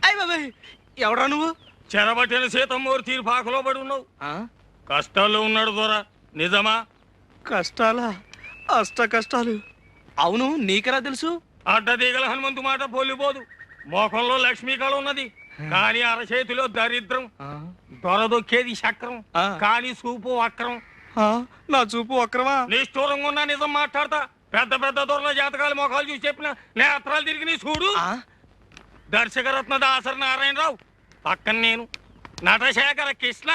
అయ్య బాబాయ్, ఎవడా నువ్వు? చెరబట్టిన సీతమ్మూరు తీరు పాకలో పడి ఉన్నావు. కష్టాల్లో ఉన్నాడు దొర, నిజమా? కష్టాలా? అష్ట కష్టాలు. అవును, నీకెలా తెలుసు? అడ్డదీగల హనుమంతు మాట పోలిపోదు. మోకంలో లక్ష్మీకళ ఉన్నది, కానీ అరచేతిలో దరిద్రం. దొరదొక్కేది చక్రం, కానీ చూపు వక్రం. నా చూపు వక్రమా? నిష్ఠూరంగా ఉన్నా నిజం మాట్లాడతా. పెద్ద పెద్ద దొరల జాతకాలు మొఖాలు చూసి చెప్పిన నేత్రాలు తిరిగి నీ చూడు. దర్శకరత్న దాసరి నారాయణరావు పక్కన నేను, నటశేఖర కృష్ణ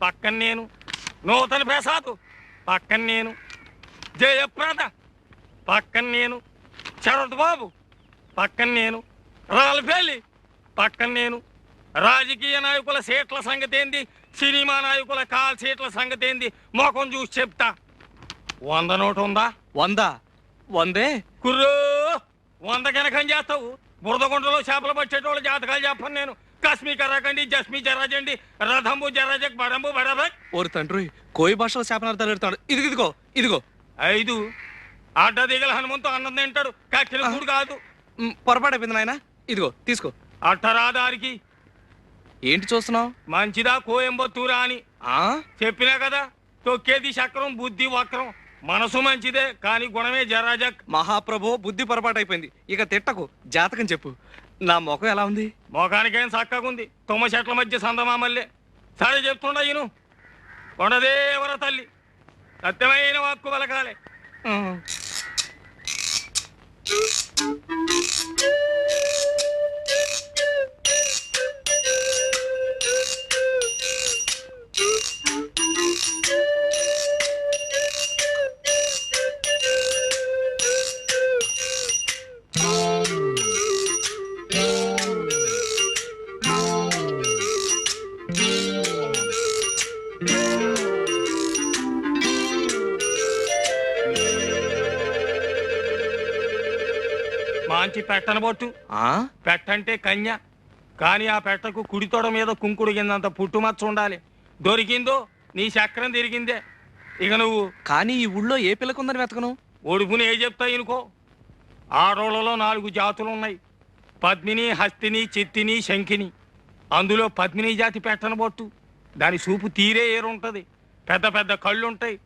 పక్కన నేను, నూతన ప్రసాద్ పక్కన నేను, జయప్రద పక్కన నేను, శరత్ బాబు పక్కన నేను, రాల్ఫేలి పక్కన నేను. రాజకీయ నాయకుల సీట్ల సంగతి ఏంది, సినిమా నాయకుల కాల్ సీట్ల సంగతి ఏంది మొఖం చూసి చెప్తా. 100 నోటు ఉందా? 100? 100 కుర్రో 100 కనకం చేస్తావు. బురదగుంటలో చేపలు పట్టేటోళ్ళ జాతకాలు చెప్పను నేను. కశ్మీ కరాకండి, జస్మీ జరాజండి, రథంబు జరాజక్, బడంబు బడబక్. ఓరి తండ్రి, కోయి భాషలో శాపనార్థాలు పెడతాడు. ఇదిగో ఇదిగో 5 అడ్డదిగల హనుమంతు అన్నం తింటాడు, కక్కిన కూడు కాదు. పొరపాటు అయిపోయింది నాయన. ఇదిగో తీసుకో. అట్టరాదారికి ఏంటి చూస్తున్నావు? మంచిదా కోయంబత్తూరా అని చెప్పినా కదా. తొక్కేది చక్రం, బుద్ధి వక్రం. మనసు మంచిదే, కానీ గుణమే జరాజక్. మహాప్రభు, బుద్ధి పొరపాటు అయిపోయింది. ఇక తిట్టకు, జాతకం చెప్పు. నా ముఖం ఎలా ఉంది? మొఖానికేం చక్కగుంది, తుమ్మ చెట్ల మధ్య సందమామల్లే. సరే చెప్తుండ ఈను. కొండదేవర తల్లి సత్యమైన వాక్కు పలకాలే. మంచి పెట్టనబొట్టు. పెట్టంటే కన్య, కానీ ఆ పెట్టకు కుడితోడ మీద కుంకుడు కిందంత పుట్టుమచ్చ ఉండాలి. దొరికిందో నీ చక్రం తిరిగిందే. ఇక నువ్వు కానీ ఈ ఊళ్ళో ఏ పిల్లకుందని వెతకను? ఒడుపుని ఏ చెప్తా ఇనుకో. ఆడోళ్ళలో 4 జాతులు ఉన్నాయి, పద్మిని, హస్తిని, చిత్తిని, శంఖిని. అందులో పద్మిని జాతి పెట్టనబొట్టు. దాని చూపు తీరే ఏరుంటది. పెద్ద పెద్ద కళ్ళుంటాయి,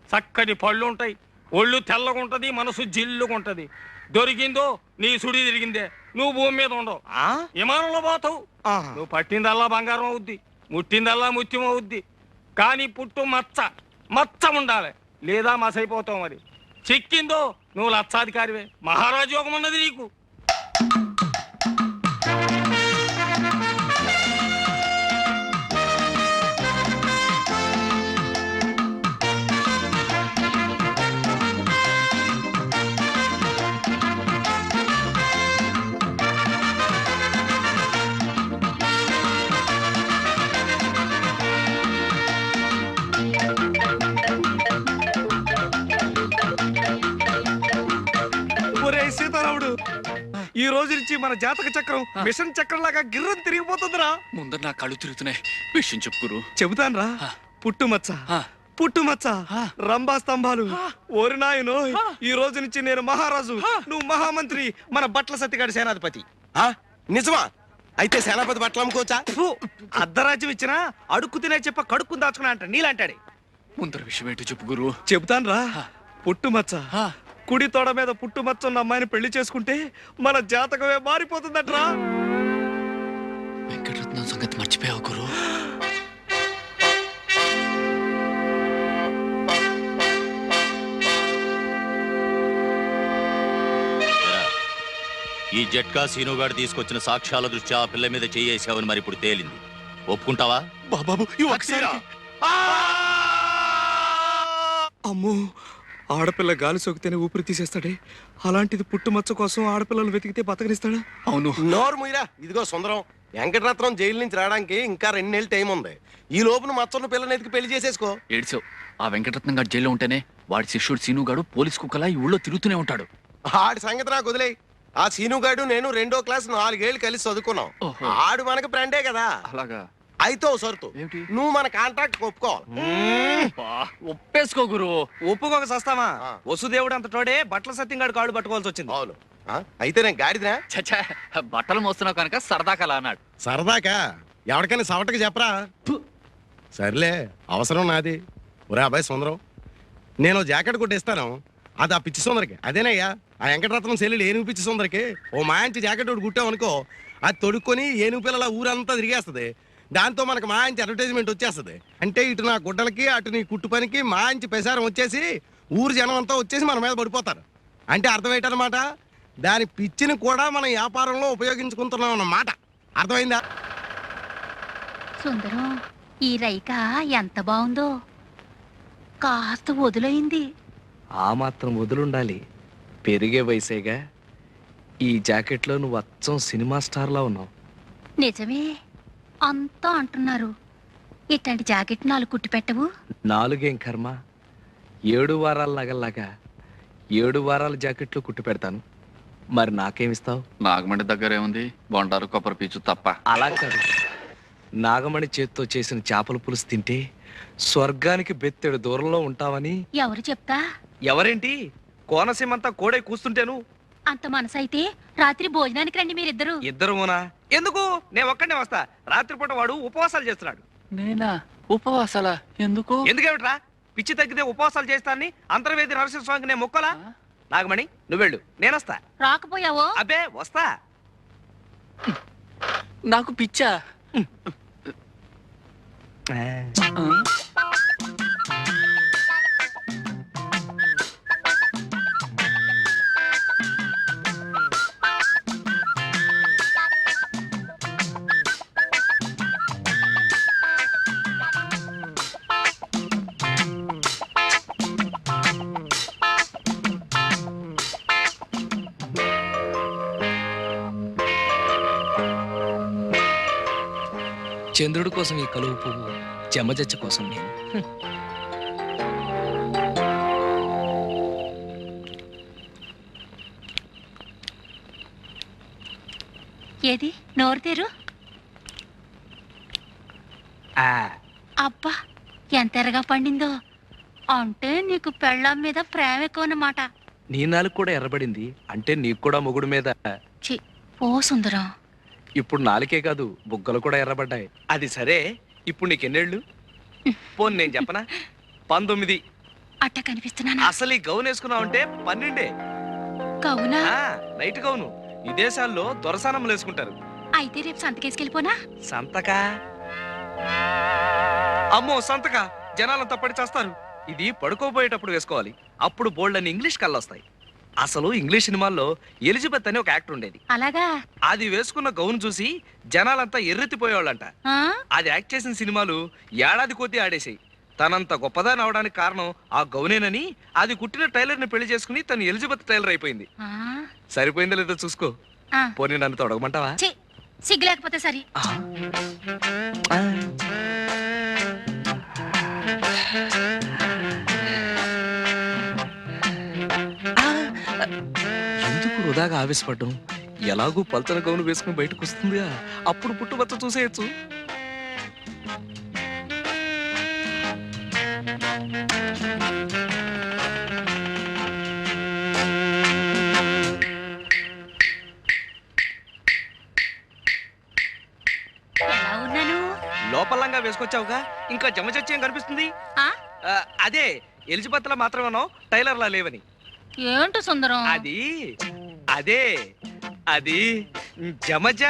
చక్కటి పళ్ళుంటాయి, ఒళ్ళు తెల్లగుంటది, మనసు జిల్లుగుంటది. దొరికిందో నీ సుడి తిరిగిందే. నువ్వు భూమి మీద ఉండవు, విమానంలో పోతావు. నువ్వు పట్టిందల్లా బంగారం అవుద్ది, ముట్టిందల్లా ముత్యం అవుద్ది. కానీ పుట్టు మచ్చ ఉండాలి, లేదా మసైపోతావు. మరి చిక్కిందో నువ్వు లక్షాధికారివే. మహారాజు యోగం ఉన్నది నీకు. సీతారాముడు, ఈ రోజు నుంచి మన జాతక చక్రం మిషన్ చక్రం లాగా గిర్రం తిరిగిపోతుందిరా. ముందర నా కళ్ళు తిరుగుతున్నాయి. విషయం చెప్పుకురు. చెబుతాను రా. పుట్టుమచ్చ, రంభా స్తంభాలు. ఓరి నాయనో, ఈ రోజు నుంచి నేను మహారాజు, నువ్వు మహామంత్రి, మన బట్ల సత్తిగాడి సేనాధిపతి. నిజమా? అయితే సేనాపతి బట్టలు అమ్ముకోవచ్చా? అర్ధరాజ్యం ఇచ్చినా అడుక్కు తినే చెప్ప కడుక్కుని దాచుకున్నా అంట నీలాంటాడే. ముందర విషయం ఏంటో చెప్పు గురు. చెబుతాను రా. పుట్టుమచ్చ, కుడి తోడ మీద పుట్టుమచ్చ ఉన్న అమ్మాయిని పెళ్లి చేసుకుంటే మన జాతకమే మారిపోతుందట్రా. వెంకటరత్నం సంగతి మర్చిపోయావు గురు. ఈ జట్కా సీనుగాడు తీసుకొచ్చిన సాక్ష్యాల దృష్ట్యా ఆ పిల్ల మీద చేయేసావని మరి ఇప్పుడు తేలింది. ఒప్పుకుంటావా? బాబు అమ్మో, ఆడపిల్ల గాలి సోకితేనే ఊపిరి తీసేస్తాడే. అలాంటిది పుట్టుమచ్చ కోసం ఆడపిల్లలు వెతికితే బతకనిస్తాడా? అవును. నోరు ముయ్యరా. ఇదిగో సుందరం, వెంకటరత్నం జైలు నుంచి రావడానికి ఇంకా 2 నెలలు టైం ఉంది. ఈ లోపున మచ్చన్న పిల్లని ఎతికి పెళ్లి చేసేసుకో. ఏడ్చావు. ఆ వెంకటరత్నం గారు జైల్లో ఉంటేనే వాడి శిష్యుడు సీనుగాడు పోలీస్ కుక్కలా ఈ ఊళ్ళో తిరుగుతూనే ఉంటాడు. ఆడి సంగతి నాకు వదిలే. ఆ సీనుగాడు నేను 2వ క్లాస్ 4 ఏళ్ళు కలిసి చదువుకున్నాం. ఆడు మనకి ఫ్రెండే కదా. అలాగా? అయితే ఓ సరుతు ఏమిటి? నువ్వు మన కాంట్రాక్ట్ ఒప్పుకోవాలి. ఒప్పేసుకో గురు. ఒప్పుకోక సస్తామా? ఆ. వసుదేవుడు అంత తోడే బట్టల సత్యంగాడు కాళ్ళు పట్టుకోవాల్సి వచ్చింది. అవును. అయితే నేను గాడిదినా? చచ్చా, బట్టలు మోస్తున్నావు కనుక సరదా కల అన్నాడు. సరదాకా ఎవరికైనా సవటకి చెప్పరా? సర్లే, అవసరం నాది. ఒరే అబ్బాయి సుందరం, నేను జాకెట్ కొట్టిస్తాను, అది ఆ పిచ్చి సుందరికి. అదేనయ్యా ఆ వెంకటరత్నం సెల్లుడు ఏనుగు పిచ్చి సుందరికి ఓ మాంచి జాకెట్ ఒకటి కుట్టామనుకో, అది తొడుక్కొని ఏనుగు పిల్లల ఊరంతా తిరిగేస్తుంది. దాంతో మనకు మాంచి అడ్వర్టైజ్మెంట్ వచ్చేస్తుంది. అంటే ఇటు నా గుడ్డలకి అటు నీ కుట్టు పనికి మాంచి ప్రసారం వచ్చేసి ఊరు జనం అంతా వచ్చేసి మన మీద పడిపోతారు. అంటే అర్థమేటన్నమాట, దాని పిచ్చిని కూడా మనం వ్యాపారంలో ఉపయోగించుకుంటున్నాం అన్నమాట. అర్థమైందా? సుందరం, ఈ రైక ఎంత బాగుందో, కాస్త వదులైంది. ఆ మాత్రం వదులుండాలి, పెరిగే వయసేగా. ఈ జాకెట్లో నువ్వు అచ్చం సినిమా స్టార్లా ఉన్నావు. నిజమే, అంతా అంటున్నారు. ఇట్లాంటి జాకెట్ 4 కుట్టి పెట్టవు? 4 ఏం కర్మ, 7 వారాల నగల్లాగా 7 వారాల జాకెట్లు కుట్టి పెడతాను. మరి నాకేమిస్తావు? నాగమండి దగ్గర ఏముంది, బొండారు కొబ్బరి పీచు తప్ప. అలా కాదు, నాగమణి చేత్తో చేసిన చేపల పులుసు తింటే స్వర్గానికి బెత్తెడు దూరంలో ఉంటావని. ఎవరు చెప్తా? ఎవరేంటి, కోనసీమంతా కోడే కూస్తుంటేను. అంత మనసైతే రాత్రి భోజనానికి రండి మీరిద్దరు. ఇద్దరునా? ఎందుకు? నేను ఒక్కడే వస్తా. రాత్రిపూట వాడు ఉపవాసాలు చేస్తున్నాడు. నేనా? ఉపవాసాల ఎందుకు? ఎందుకేమిట్రా? పిచ్చి తగ్గితే ఉపవాసాలు చేస్తానని అంతర్వేది నరసింహస్వామికి నేను మొక్కలా? నాగమణి నువ్వెళ్ళు, నేనొస్తా. రాకపోయావో? అబ్బే వస్తా. నాకు పిచ్చా? చంద్రుడి కోసం ఈ కలువు పువ్వు, చెమజచ్చ కోసం నేను. ఏది నోరు తెరు. ఆ, అబ్బా, ఎంత ఎర్రగా పండిందో. అంటే నీకు పెళ్ళాం మీద ప్రేమ ఎక్కువ అన్నమాట. నీ నాలుగు కూడా ఎర్రబడింది అంటే నీకు కూడా మొగుడు మీద. చి, ఓ సుందరం. ఇప్పుడు నాలుకే కాదు, బుగ్గలు కూడా ఎర్రబడ్డాయి. అది సరే, ఇప్పుడు నీకెన్నేళ్ళు? పోను నేను చెప్పనా, 19. అట్ట కనిపిస్తున్నానా? అసలు ఈ గౌన్ వేసుకున్నావు అంటే 12. కవునా? నైట్ గౌను విదేశాల్లో దొరసానములు వేసుకుంటారు. అయితే రేపు సంతకేసుకెళ్ళిపోనా? సంతకా? అమ్మో సంతక, జనాలంతా పడి చేస్తారు. ఇది పడుకోబోయేటప్పుడు వేసుకోవాలి, అప్పుడు బోల్డ్ అని ఇంగ్లీష్ కళ్ళొస్తాయి. అసలు ఇంగ్లీష్ సినిమాల్లో ఎలిజబెత్ అని ఒక యాక్టర్ ఉండేది. అలాగా? అది వేసుకున్న గౌన్ చూసి జనాలంతా ఎర్రెత్తిపోయేవాళ్ళంట. ఆ? అది యాక్ట్ చేసిన సినిమాలు ఏడాది కొద్దీ ఆడేసాయి. తనంత గొప్పదాని అవడానికి కారణం ఆ గౌనేనని అది కుట్టిన టైలర్ని పెళ్లి చేసుకుని తను ఎలిజబెత్ టైలర్ అయిపోయింది. ఆ? సరిపోయిందో లేదో చూసుకో. ఆ. పోనీ నన్ను తొడగమంటావా? ఛీ, సిగ్గు లేకపోతే సరి. ఎందుకు వృధాగా ఆవేశపడ్డం? ఎలాగూ పల్చన గౌను వేసుకుని బయటకు వస్తుందిగా, అప్పుడు పుట్టుబచ్చ చూసేయచ్చు. ఎలా ఉన్నాను? లోపలంగా వేసుకొచ్చావుగా, ఇంకా జమచచ్చేం కనిపిస్తుంది? ఆ? అదే ఎలిజబెత్ లా మాత్రమేనో టైలర్ లా లేవని. ఏంటో సుందరం? అది అదే అది జమజ.